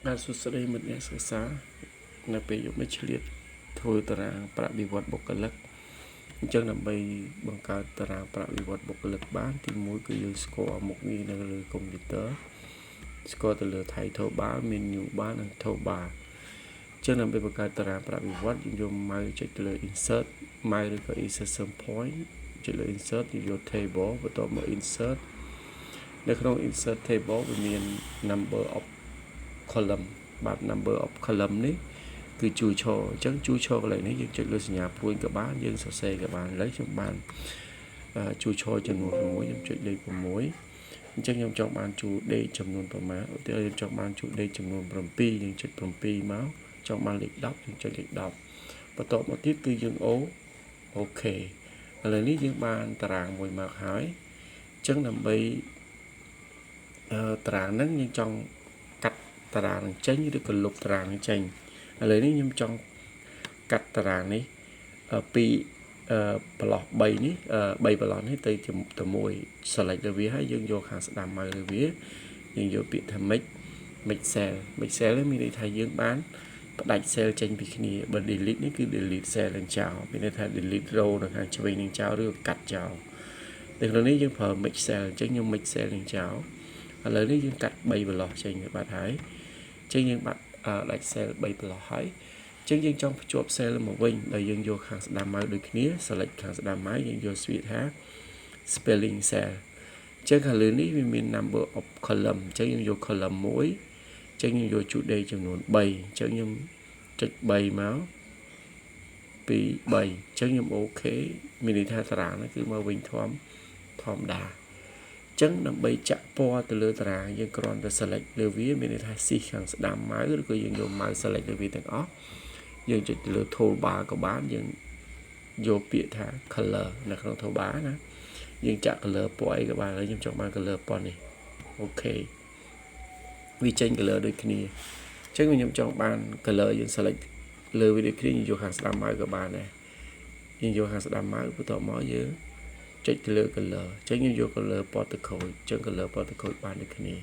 បាទសួស្តីមិត្តអ្នកសិក្សានៅពេលយកមកឆ្លៀតធ្វើតារាងប្រាក់បៀវត្សបុគ្គលិកអញ្ចឹងដើម្បីបង្កើតតារាងប្រាក់បៀវត្សបុគ្គលិកបានទី1គឺយើងស្គាល់មុខងារនៅលើកុំព្យូទ័រស្គាល់ទៅលើ title bar menu bar និង toolbar អញ្ចឹងដើម្បីបង្កើតតារាងប្រាក់បៀវត្សយើងយក mouse ចុចទៅលើ insert mouse ឬក៏ insertion point ចុចលើ insert យើងយក table បន្ទាប់មក insert នៅក្នុង insert table វាមាន number of column បាទ number of column នេះគឺជួរឈរអញ្ចឹងជួរឈរកន្លែងនេះយើងចុចលើសញ្ញាព្រួយក៏បានយើងសរសេរក៏បានឥឡូវខ្ញុំបានជួរឈរចំនួន6ខ្ញុំចុចលេខ6អញ្ចឹងខ្ញុំចង់បានជួរដេកចំនួនប្រមាណឧទាហរណ៍ខ្ញុំចង់បានជួរដេកចំនួន7យើងចុច7មកចង់បានលេខ10យើងចុចលេខ10បន្ទាប់មកទៀតគឺយើងអូខេឥឡូវនេះយើងបានតារាងមួយមកហើយអញ្ចឹងដើម្បីតារាងហ្នឹងយើងចង់កាត់តារាងនឹងចេញឬក៏លុបតារាងនឹងចេញឥឡូវនេះខ្ញុំចង់កាត់តារាងនេះពីប្លោះ3នេះ3ប្លោះនេះទៅ1 select លើវាហើយយើងយកខាងស្ដាំមកលើវាយើងយកពាក្យថា make cell នេះមានន័យថាយើងបានផ្ដាច់ cell ចេញពីគ្នាបើ delete នេះគឺ delete cell នឹងចោលមានន័យថា delete row នៅខាងឆ្វេងនឹងចោលឬកាត់ចោលនៅក្នុងនេះយើងប្រើ make cell អញ្ចឹងខ្ញុំ make cell នឹងចោលឥឡូវនេះយើងកាត់3ប្លោះចេញបាត់ហើយអញ្ចឹងយើងបាត់ដាច់ cell 3ប្លោះហើយអញ្ចឹងយើងចង់ភ្ជាប់ cell មកវិញដោយយើងយកខាងស្ដាំមកដូចគ្នា select ខាងស្ដាំមកយើងយកស្វៀតថា spelling cell អញ្ចឹងខាងលើនេះវាមាន number of column អញ្ចឹងយើងយក column 1អញ្ចឹងយើងយកជួរដេកចំនួន3អញ្ចឹងខ្ញុំចុច3មក2 3អញ្ចឹងខ្ញុំអូខេមានន័យថាតារាងនេះគឺមកវិញធម្មតាអញ្ចឹងដើម្បីចាក់ពណ៌ទៅលើតារាងយើងគ្រាន់តែ select លើវាមានន័យថាស៊ីខាងស្ដាំម៉ៅឬក៏យើងយក mouse select លើវាទាំងអស់យើងចុចទៅលើ toolbar ក៏បានយើងយកពាក្យថា color នៅក្នុង toolbar ណាយើងចាក់ color ពណ៌អីក៏បានហើយខ្ញុំចង់បាន color ពណ៌នេះអូខេវាចេញ color ដូចគ្នាអញ្ចឹងខ្ញុំចង់បាន color យើង select លើវាដូចគ្នាយើងយកខាងស្ដាំម៉ៅក៏បានដែរយើងយកខាងស្ដាំម៉ៅបន្ទាប់មកយើងចុចទៅលើ color អញ្ចឹងខ្ញុំយក color ពណ៌ទឹកក្រូចអញ្ចឹង color ពណ៌ទឹកក្រូចបានដូចគ្នា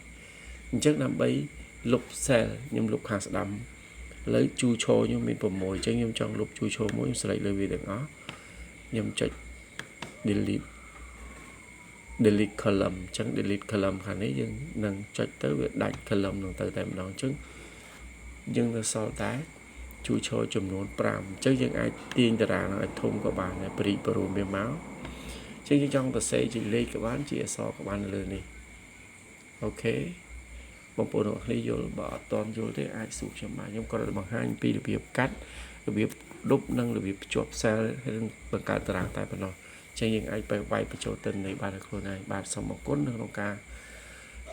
អញ្ចឹងដើម្បីលុប cell ខ្ញុំលុបខាងស្ដាំឥឡូវជួរឈរខ្ញុំមាន6អញ្ចឹងខ្ញុំចង់លុបជួរឈរមួយខ្ញុំ select លើវាទាំងអស់ខ្ញុំចុច delete column អញ្ចឹង delete column ខាងនេះយើងនឹងចុចទៅវាដាច់ column នឹងទៅតែម្ដងអញ្ចឹងយើងនៅសល់តែជួរឈរចំនួន5អញ្ចឹងយើងអាចទាញតារាងនឹងឲ្យធំក៏បានដែរព្រីកព្រោះវាមកអញ្ចឹងយើងចង់សរសេរជាលេខក៏បានជាអក្សរក៏បានលើនេះអូខេបងប្អូនទាំងអស់គ្នាយល់បើអត់ទាន់យល់ទេអាចសួរខ្ញុំបានខ្ញុំក៏បង្ហាញពីរបៀបកាត់របៀបដុបនិងរបៀបភ្ជាប់ cell ហើយបង្កើតតារាងតែប៉ុណ្ណោះអញ្ចឹងយើងអាចទៅវាយបញ្ចូលទៅនៃបានខ្លួនឯងបាទសូមអរគុណក្នុងការ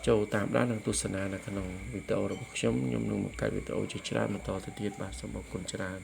ចូលតាមដាននិងទស្សនានៅក្នុងវីដេអូរបស់ខ្ញុំនឹងបង្កើតវីដេអូជាច្រើនបន្តទៅទៀតបាទសូមអរគុណច្រើន